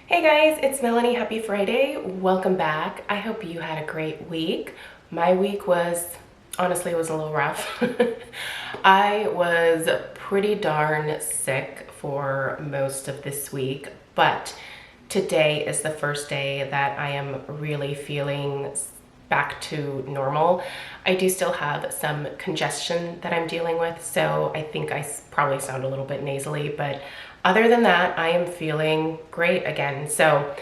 Hey guys, it's Melanie. Happy Friday. Welcome back. I hope you had a great week. My week was, honestly, it was a little rough. I was pretty darn sick for most of this week, but today is the first day that I am really feeling back to normal. I do still have some congestion that I'm dealing with, so I think I probably sound a little bit nasally, but other than that, I am feeling great again. So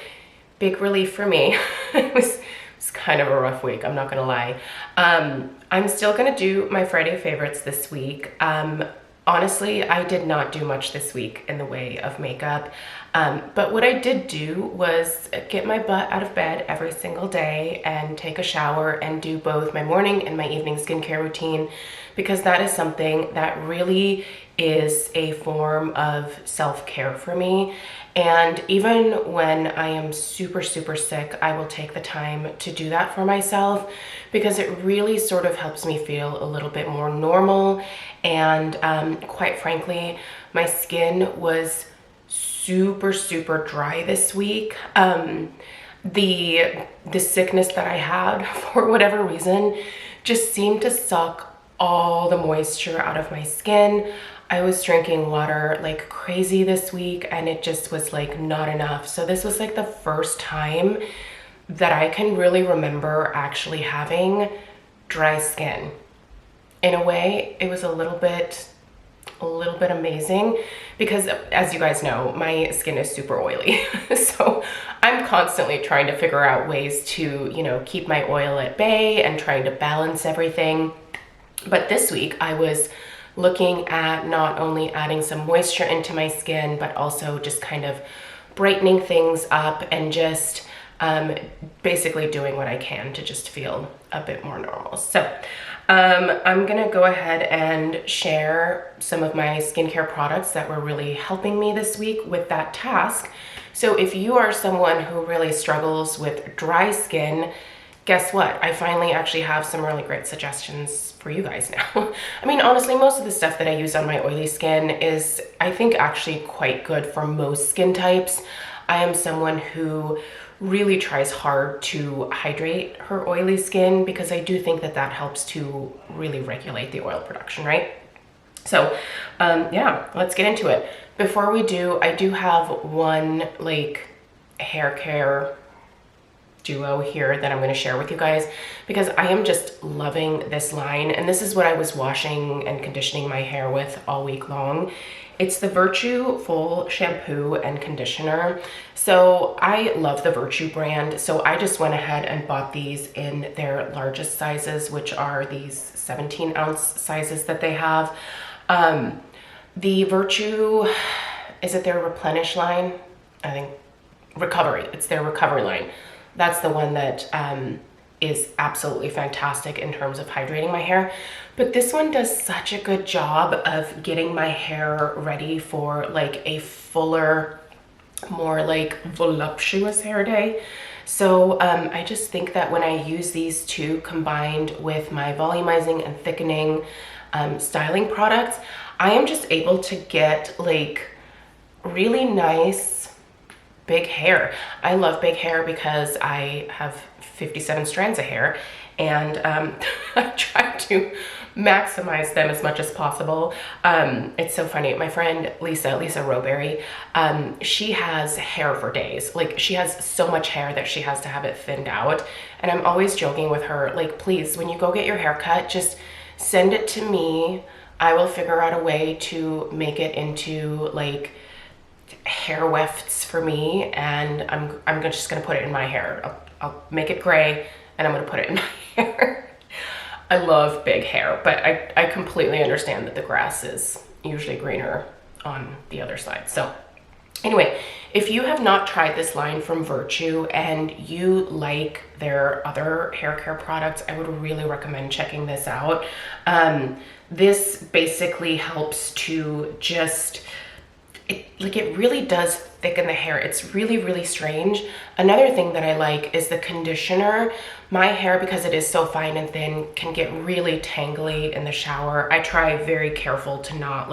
big relief for me. It was kind of a rough week, I'm not gonna lie. I'm still gonna do my Friday favorites this week. Honestly, I did not do much this week in the way of makeup, but what I did do was get my butt out of bed every single day and take a shower and do both my morning and my evening skincare routine, because that is something that really is a form of self-care for me. And even when I am super sick, I will take the time to do that for myself, because it really sort of helps me feel a little bit more normal. And quite frankly, my skin was super dry this week. The sickness that I had, for whatever reason, just seemed to suck all the moisture out of my skin. I was drinking water like crazy this week, and it just was like not enough. So this was like the first time that I can really remember actually having dry skin. In a way, it was a little bit amazing, because as you guys know, my skin is super oily. So I'm constantly trying to figure out ways to, keep my oil at bay and trying to balance everything. But this week I was looking at not only adding some moisture into my skin, but also just kind of brightening things up and just basically doing what I can to just feel a bit more normal. So I'm gonna go ahead and share some of my skincare products that were really helping me this week with that task. So if you are someone who really struggles with dry skin, guess what? I finally actually have some really great suggestions for you guys now. I mean, honestly, most of the stuff that I use on my oily skin is, I think, actually quite good for most skin types. I am someone who really tries hard to hydrate her oily skin, because I do think that that helps to really regulate the oil production, right? So yeah, let's get into it. Before we do, I do have one hair care duo here that I'm going to share with you guys, because I am just loving this line, and this is what I was washing and conditioning my hair with all week long. It's the Virtue Full Shampoo and Conditioner. So I love the Virtue brand, so I just went ahead and bought these in their largest sizes, which are these 17-ounce sizes that they have. The Virtue, is it their Replenish line? I think Recovery, it's their Recovery line. That's the one that is absolutely fantastic in terms of hydrating my hair. But this one does such a good job of getting my hair ready for a fuller, more voluptuous hair day. So I just think that when I use these two combined with my volumizing and thickening styling products, I am just able to get really nice big hair. I love big hair because I have 57 strands of hair, and I try to maximize them as much as possible. It's so funny. My friend Lisa Roberry, she has hair for days. She has so much hair that she has to have it thinned out. And I'm always joking with her, please, when you go get your hair cut, just send it to me. I will figure out a way to make it into hair wefts for me, and I'm just gonna put it in my hair. I'll make it gray and I'm gonna put it in my hair. I love big hair, but I completely understand that the grass is usually greener on the other side. So anyway, if you have not tried this line from Virtue and you like their other hair care products, I would really recommend checking this out. This basically helps to just, it really does thicken the hair. It's really strange. Another thing that I like is the conditioner. My hair, because it is so fine and thin, can get really tangly in the shower. I try very careful to not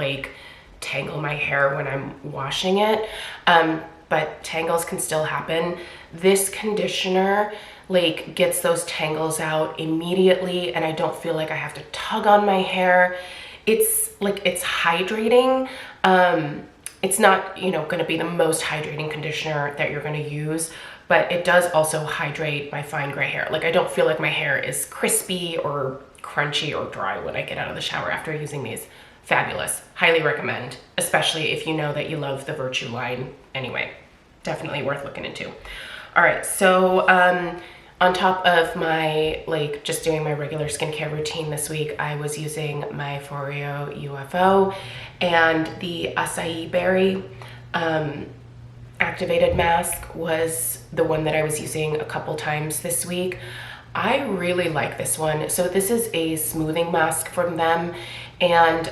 tangle my hair when I'm washing it. But but tangles can still happen. This conditioner like gets those tangles out immediately, and I don't feel like I have to tug on my hair. It's like, it's hydrating. It's not, you know, gonna be the most hydrating conditioner that you're gonna use, but it does also hydrate my fine gray hair. Like, I don't feel like my hair is crispy or crunchy or dry when I get out of the shower after using these. Fabulous. Highly recommend, especially if you know that you love the Virtue line anyway. Definitely worth looking into. All right, so on top of my, like, just doing my regular skincare routine this week, I was using my Foreo UFO and the acai berry activated mask was the one that I was using a couple times this week. I really like this one. So this is a smoothing mask from them, and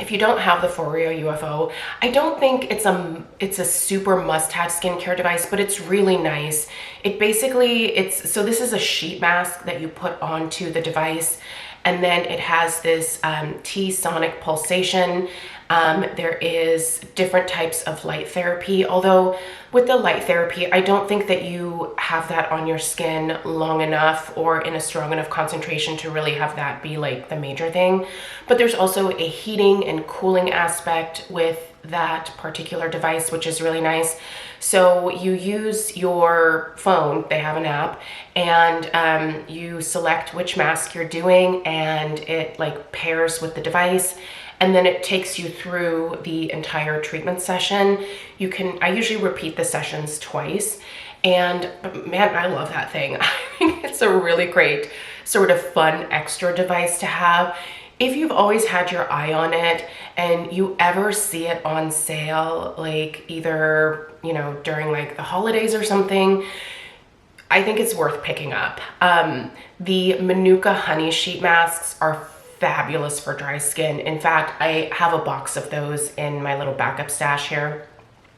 if you don't have the Foreo UFO, I don't think it's a super must-have skincare device, but it's really nice. It basically, so this is a sheet mask that you put onto the device, and then it has this T-sonic pulsation. There is different types of light therapy, although with the light therapy, I don't think that you have that on your skin long enough or in a strong enough concentration to really have that be like the major thing. But there's also a heating and cooling aspect with that particular device, which is really nice. So you use your phone, they have an app, and you select which mask you're doing, and it like pairs with the device, and then it takes you through the entire treatment session. I usually repeat the sessions twice, and man, I love that thing. I think it's a really great sort of fun extra device to have. If you've always had your eye on it and you ever see it on sale, like either, you know, during like the holidays or something, I think it's worth picking up. The Manuka honey sheet masks are fabulous for dry skin. In fact, I have a box of those in my little backup stash here.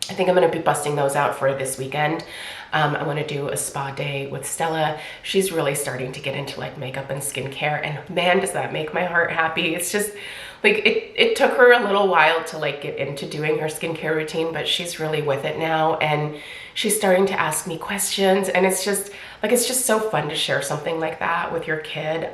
I think I'm gonna be busting those out for this weekend. I wanna do a spa day with Stella. She's really starting to get into like makeup and skincare, and man, does that make my heart happy. It's just like, it took her a little while to like get into doing her skincare routine, but she's really with it now, and she's starting to ask me questions, and it's just so fun to share something like that with your kid.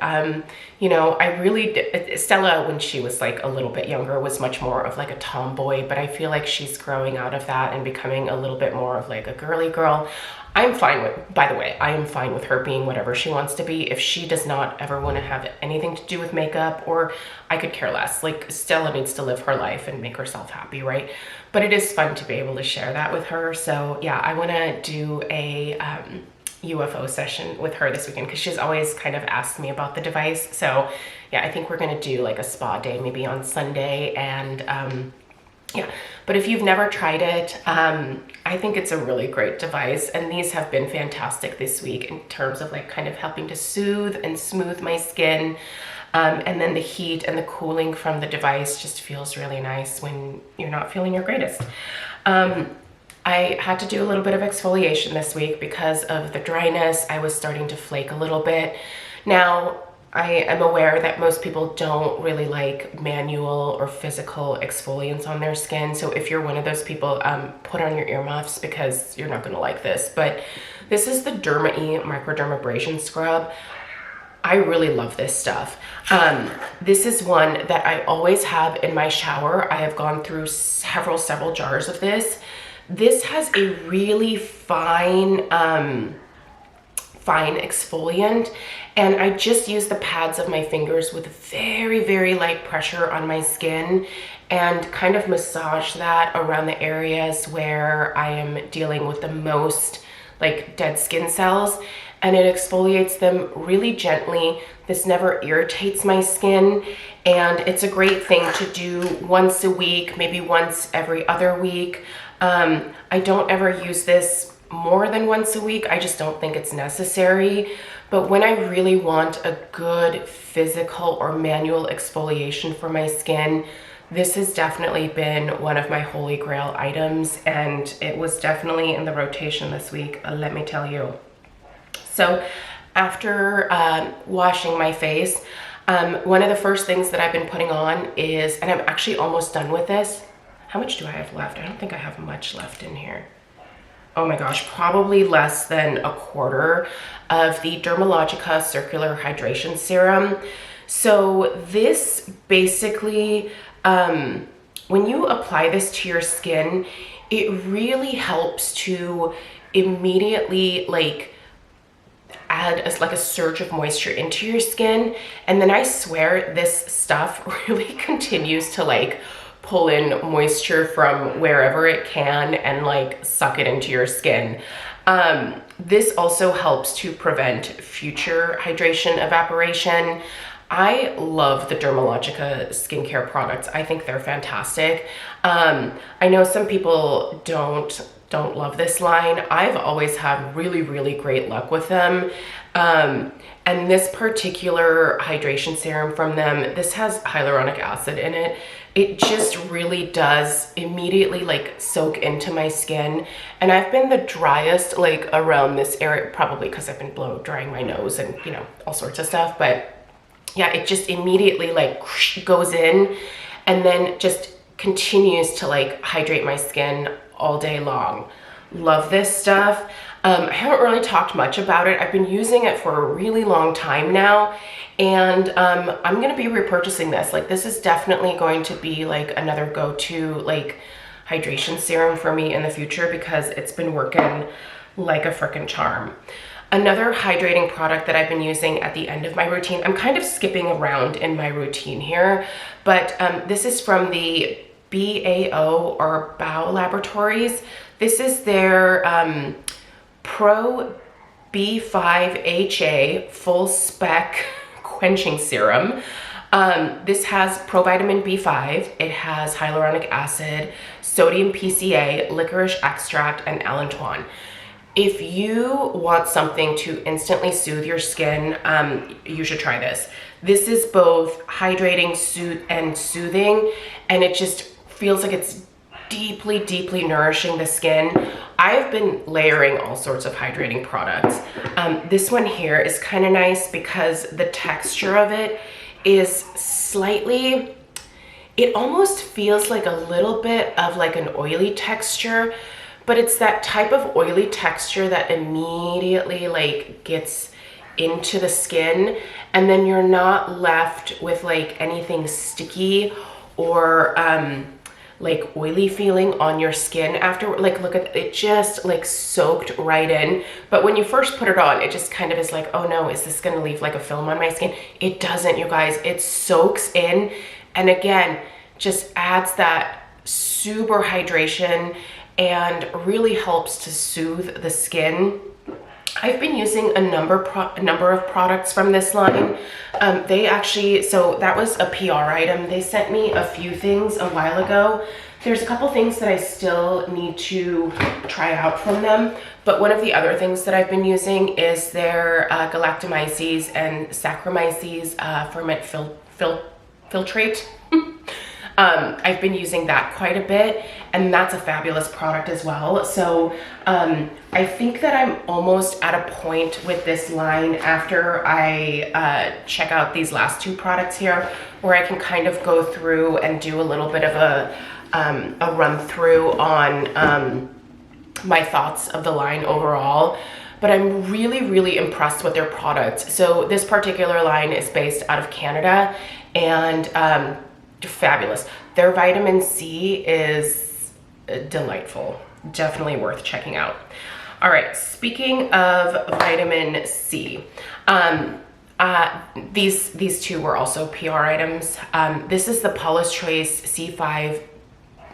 You know, I really did. Stella, when she was like a little bit younger, was much more of like a tomboy, but I feel like she's growing out of that and becoming a little bit more of like a girly girl. I'm fine with, by the way, I am fine with her being whatever she wants to be. If she does not ever want to have anything to do with makeup, or I could care less. Like, Stella needs to live her life and make herself happy, right? But it is fun to be able to share that with her. So yeah, I want to do a UFO session with her this weekend, because she's always kind of asked me about the device. So yeah, I think we're going to do like a spa day maybe on Sunday, and yeah, but if you've never tried it, I think it's a really great device, and these have been fantastic this week in terms of like kind of helping to soothe and smooth my skin. And then the heat and the cooling from the device just feels really nice when you're not feeling your greatest. I had to do a little bit of exfoliation this week because of the dryness. I was starting to flake a little bit. Now, I am aware that most people don't really like manual or physical exfoliants on their skin. So if you're one of those people, put on your earmuffs, because you're not gonna like this. But this is the Derma E Microdermabrasion Scrub. I really love this stuff. This is one that I always have in my shower. I have gone through several jars of this. This has a really fine exfoliant, and I just use the pads of my fingers with very light pressure on my skin and kind of massage that around the areas where I am dealing with the most like dead skin cells, and it exfoliates them really gently. This never irritates my skin, and it's a great thing to do once a week, maybe once every other week. I don't ever use this more than once a week. I just don't think it's necessary. But when I really want a good physical or manual exfoliation for my skin, this has definitely been one of my holy grail items, and it was definitely in the rotation this week, let me tell you. So after washing my face, one of the first things that I've been putting on is, and I'm actually almost done with this, How much do I have left? I don't think I have much left in here. Oh my gosh, probably less than a quarter of the Dermalogica Circular Hydration Serum. So this basically, when you apply this to your skin, it really helps to immediately like add like a surge of moisture into your skin. And then I swear this stuff really continues to like pull in moisture from wherever it can and like suck it into your skin. This also helps to prevent future hydration evaporation. I love the Dermalogica skincare products. I think they're fantastic. I know some people don't love this line. I've always had really great luck with them. And this particular hydration serum from them, this has hyaluronic acid in it. It just really does immediately like soak into my skin. And I've been the driest like around this area, probably because I've been blow drying my nose and you know, all sorts of stuff. But yeah, it just immediately like goes in and then just continues to like hydrate my skin all day long. Love this stuff. I haven't really talked much about it. I've been using it for a really long time now, and I'm going to be repurchasing this. Like, this is definitely going to be like another go-to like hydration serum for me in the future because it's been working like a freaking charm. Another hydrating product that I've been using at the end of my routine, I'm kind of skipping around in my routine here, but this is from the BAO or Bao Laboratories. This is their Pro B5HA full spec quenching serum. This has provitamin B5, it has hyaluronic acid, sodium PCA, licorice extract, and allantoin. If you want something to instantly soothe your skin, you should try this. This is both hydrating and soothing, and it just feels like it's deeply nourishing the skin. I've been layering all sorts of hydrating products. This one here is kind of nice because the texture of it is slightly, it almost feels like a little bit of like an oily texture, but it's that type of oily texture that immediately like gets into the skin, and then you're not left with like anything sticky or like oily feeling on your skin after. Like, look at it, just like soaked right in. But when you first put it on, it just kind of is like, oh no, is this gonna leave like a film on my skin? It doesn't, you guys. It soaks in, and again, just adds that super hydration and really helps to soothe the skin. I've been using a number of products from this line. They actually, so that was a PR item. They sent me a few things a while ago. There's a couple things that I still need to try out from them, but one of the other things that I've been using is their galactomyces and Saccharomyces ferment filtrate. I've been using that quite a bit, and that's a fabulous product as well. So I think that I'm almost at a point with this line after I check out these last two products here, where I can kind of go through and do a little bit of a run through on my thoughts of the line overall. But I'm really impressed with their products. So this particular line is based out of Canada, and fabulous. Their vitamin C is delightful. Definitely worth checking out. All right, speaking of vitamin C, these two were also PR items. This is the Paula's Choice C5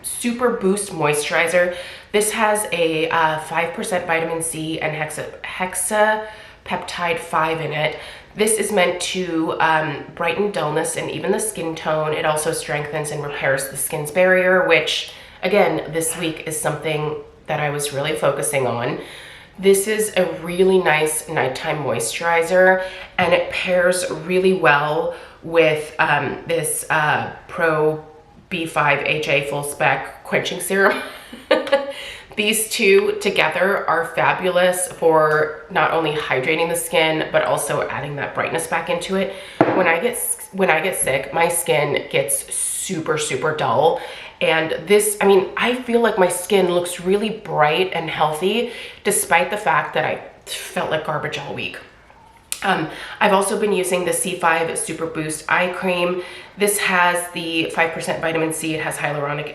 Super Boost Moisturizer. This has a 5% vitamin C and hexapeptide 5 in it. This is meant to brighten dullness and even the skin tone. It also strengthens and repairs the skin's barrier, which again, this week is something that I was really focusing on. This is a really nice nighttime moisturizer, and it pairs really well with this Pro B5HA full spec quenching serum. These two together are fabulous for not only hydrating the skin, but also adding that brightness back into it. When I get sick, my skin gets super dull, And this, I mean, I feel like my skin looks really bright and healthy despite the fact that I felt like garbage all week. I've also been using the C5 Super Boost Eye Cream. This has the 5% vitamin C. It has hyaluronic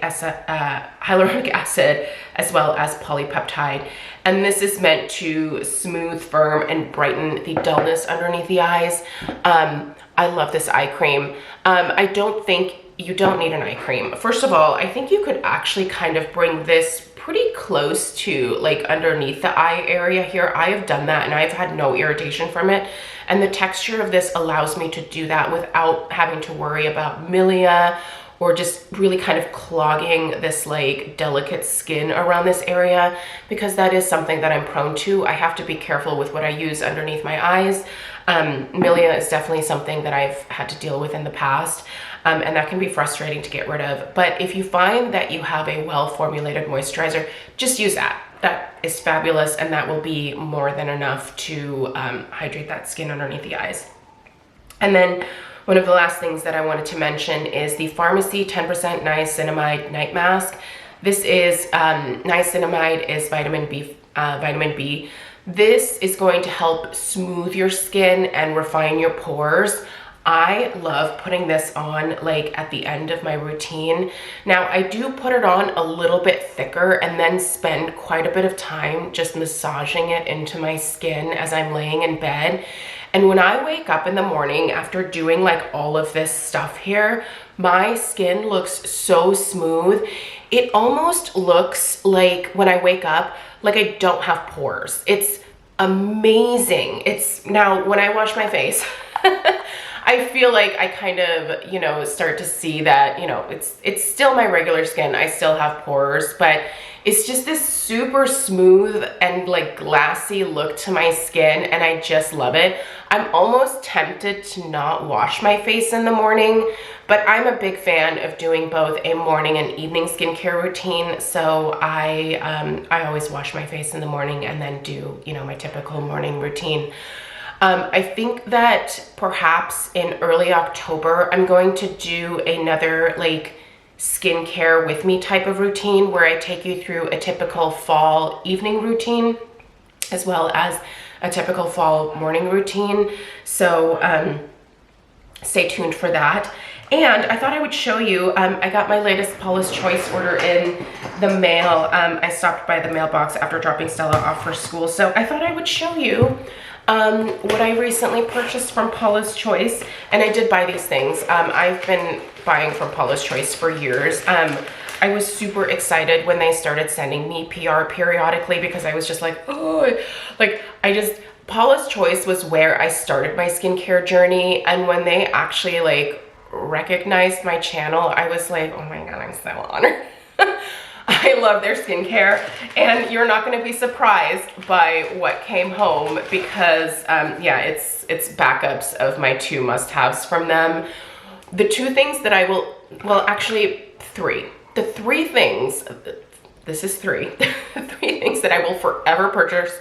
acid as well as polypeptide. And this is meant to smooth, firm, and brighten the dullness underneath the eyes. I love this eye cream. I don't think you don't need an eye cream. First of all, I think you could actually kind of bring this pretty close to like underneath the eye area here. I have done that and I've had no irritation from it. And the texture of this allows me to do that without having to worry about milia or just really kind of clogging this like delicate skin around this area, because that is something that I'm prone to. I have to be careful with what I use underneath my eyes. Milia is definitely something that I've had to deal with in the past. And that can be frustrating to get rid of. But if you find that you have a well-formulated moisturizer, just use that. That is fabulous, and that will be more than enough to hydrate that skin underneath the eyes. And then one of the last things that I wanted to mention is the Farmacy 10% Niacinamide Night Mask. This is, niacinamide is vitamin B. This is going to help smooth your skin and refine your pores. I love putting this on like at the end of my routine. Now I do put it on a little bit thicker and then spend quite a bit of time just massaging it into my skin as I'm laying in bed. And when I wake up in the morning after doing like all of this stuff here, my skin looks so smooth. It almost looks like when I wake up, like I don't have pores. It's amazing. It's now when I wash my face, I feel like I kind of, you know, start to see that, you know, it's still my regular skin. I still have pores, but it's just this super smooth and like glassy look to my skin, and I just love it. I'm almost tempted to not wash my face in the morning, but I'm a big fan of doing both a morning and evening skincare routine. So I always wash my face in the morning and then do, you know, my typical morning routine. I think that perhaps in early October, I'm going to do another like skincare with me type of routine where I take you through a typical fall evening routine as well as a typical fall morning routine. So stay tuned for that. And I thought I would show you, I got my latest Paula's Choice order in the mail. I stopped by the mailbox after dropping Stella off for school. So I thought I would show you what I recently purchased from Paula's Choice. And I did buy these things. I've been buying from Paula's Choice for years. I was super excited when they started sending me PR periodically because I was just like, oh, like Paula's Choice was where I started my skincare journey. And when they actually like recognized my channel, I was like, oh my God, I'm so honored. I love their skincare, and you're not going to be surprised by what came home because yeah, it's backups of my two must-haves from them. The two things that I will, well, actually three. The three things, this is three, the three things that I will forever purchase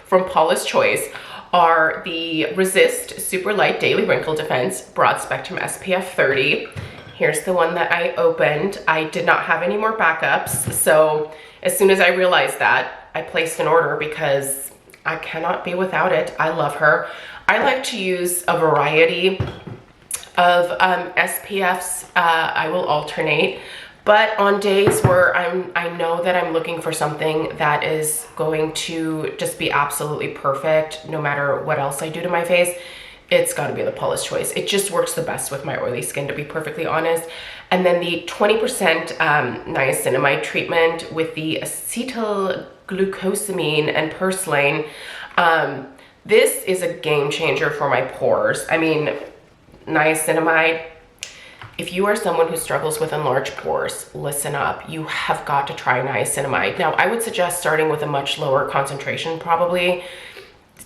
from Paula's Choice are the Resist Super Light Daily Wrinkle Defense Broad Spectrum SPF 30. Here's the one that I opened. I did not have any more backups, so as soon as I realized that, I placed an order because I cannot be without it. I love her. I like to use a variety of SPFs. I will alternate, but on days where I know that I'm looking for something that is going to just be absolutely perfect no matter what else I do to my face, it's got to be the Paula's Choice. It just works the best with my oily skin, to be perfectly honest. And then the 20% niacinamide treatment with the acetylglucosamine and purslane. This is a game changer for my pores. I mean, niacinamide, if you are someone who struggles with enlarged pores, listen up. You have got to try niacinamide. Now, I would suggest starting with a much lower concentration, probably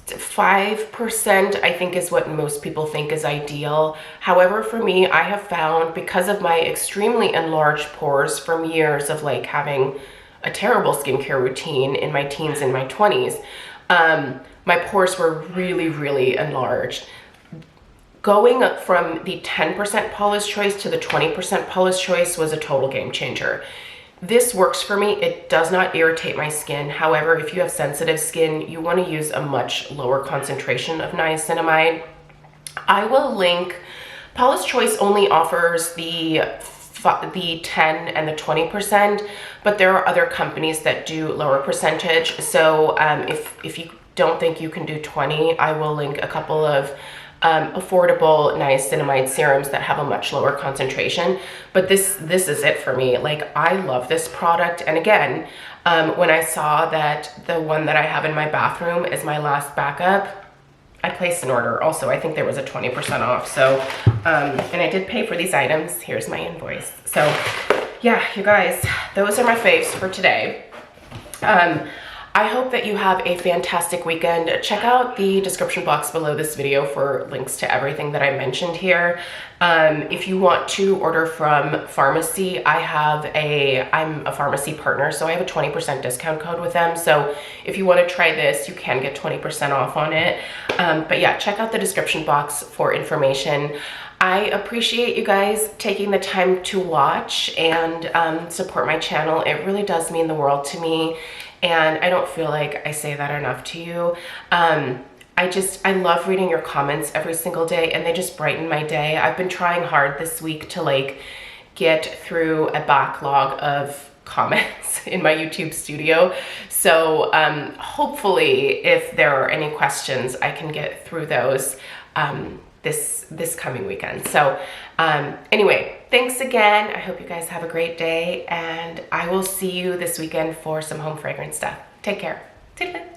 5%, I think is what most people think is ideal. However, for me, I have found, because of my extremely enlarged pores from years of like having a terrible skincare routine in my teens and my 20s, my pores were really, really enlarged. Going up from the 10% Paula's Choice to the 20% Paula's Choice was a total game changer. This works for me. It does not irritate my skin. However, if you have sensitive skin, you want to use a much lower concentration of niacinamide. I will link, Paula's Choice only offers the 10 and the 20%, but there are other companies that do lower percentage. So if you don't think you can do 20, I will link a couple of affordable niacinamide serums that have a much lower concentration. But this is it for me. Like, I love this product. And again, when I saw that the one that I have in my bathroom is my last backup, I placed an order. Also, I think there was a 20% off. So, and I did pay for these items. Here's my invoice. So yeah, you guys, those are my faves for today. I hope that you have a fantastic weekend. Check out the description box below this video for links to everything that I mentioned here. If you want to order from Farmacy, I'm a Farmacy partner, so I have a 20% discount code with them. So if you want to try this, you can get 20% off on it. But yeah, check out the description box for information. I appreciate you guys taking the time to watch and support my channel. It really does mean the world to me. And I don't feel like I say that enough to you. I love reading your comments every single day, and they just brighten my day. I've been trying hard this week to like get through a backlog of comments in my YouTube studio. So hopefully if there are any questions, I can get through those this coming weekend. So anyway, thanks again. I hope you guys have a great day, and I will see you this weekend for some home fragrance stuff. Take care. Take care.